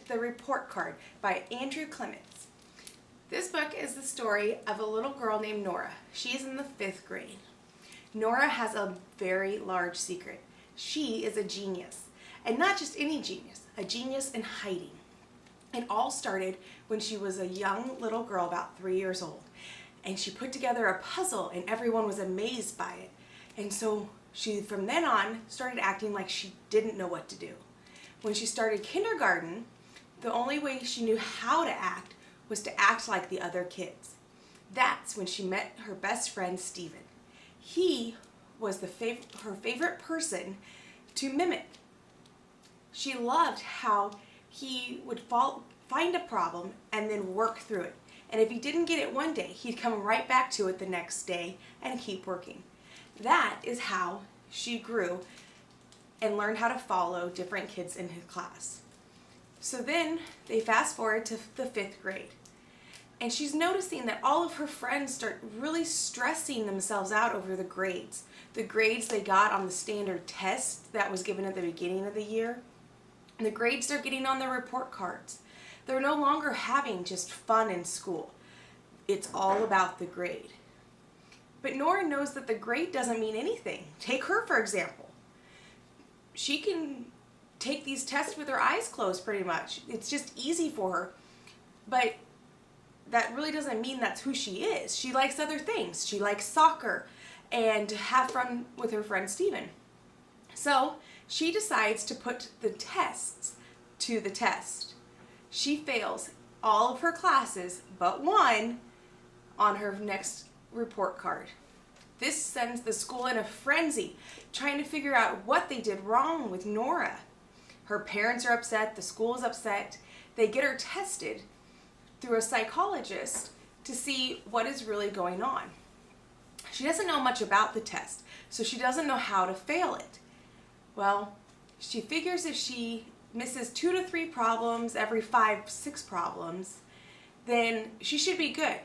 The Report Card by Andrew Clements. This book is the story of a little girl named Nora. She's in the 5th grade. Nora has a very large secret. She is a genius. And not just any genius, a genius in hiding. It all started when she was a young little girl, about 3 years old. And she put together a puzzle and everyone was amazed by it. And so she, from then on, started acting like she didn't know what to do. When she started kindergarten, the only way she knew how to act was to act like the other kids. That's when she met her best friend, Stephen. He was her favorite person to mimic. She loved how he would find a problem and then work through it. And if he didn't get it one day, he'd come right back to it the next day and keep working. That is how she grew and learned how to follow different kids in his class. So then they fast forward to the 5th grade. And she's noticing that all of her friends start really stressing themselves out over the grades. The grades they got on the standard test that was given at the beginning of the year. And the grades they're getting on their report cards. They're no longer having just fun in school. It's all about the grade. But Nora knows that the grade doesn't mean anything. Take her, for example. She can take these tests with her eyes closed pretty much. It's just easy for her. But that really doesn't mean that's who she is. She likes other things. She likes soccer and to have fun with her friend Stephen. So she decides to put the tests to the test. She fails all of her classes but one on her next report card. This sends the school in a frenzy, trying to figure out what they did wrong with Nora. Her parents are upset, the school is upset. They get her tested through a psychologist to see what is really going on. She doesn't know much about the test, so she doesn't know how to fail it. Well, she figures if she misses 2 to 3 problems every 5-6 problems, then she should be good.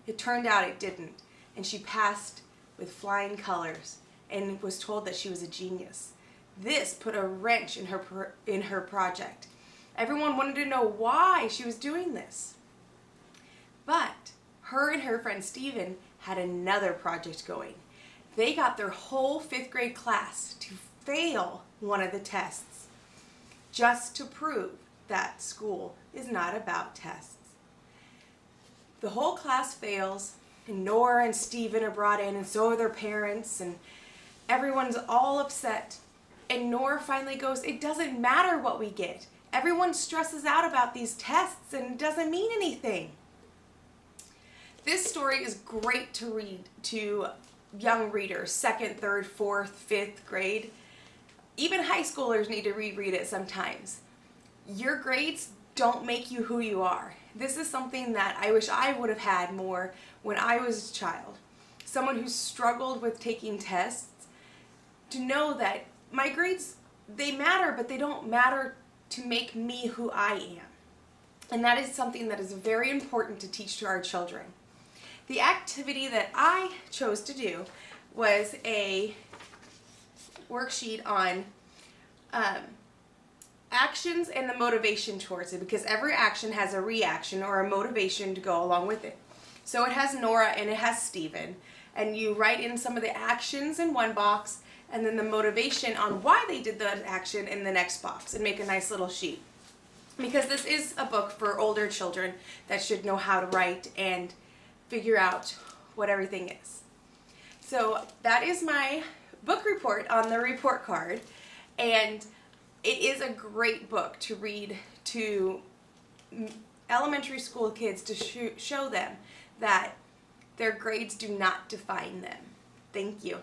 It turned out it didn't, and she passed with flying colors and was told that she was a genius. This put a wrench in her project. Everyone wanted to know why she was doing this. But her and her friend Stephen had another project going. They got their whole 5th grade class to fail one of the tests, just to prove that school is not about tests. The whole class fails, and Nora and Stephen are brought in, and so are their parents, and everyone's all upset. And Nora finally goes, "It doesn't matter what we get. Everyone stresses out about these tests, and it doesn't mean anything." This story is great to read to young readers, 2nd, 3rd, 4th, 5th grade. Even high schoolers need to reread it sometimes. Your grades don't make you who you are. This is something that I wish I would have had more when I was a child. Someone who struggled with taking tests, to know that my grades, they matter, but they don't matter to make me who I am. And that is something that is very important to teach to our children. The activity that I chose to do was a worksheet on actions and the motivation towards it, because every action has a reaction or a motivation to go along with it. So it has Nora and it has Stephen, and you write in some of the actions in one box and then the motivation on why they did that action in the next box, and make a nice little sheet. Because this is a book for older children that should know how to write and figure out what everything is. So that is my book report on the report card, and it is a great book to read to elementary school kids to show them that their grades do not define them. Thank you.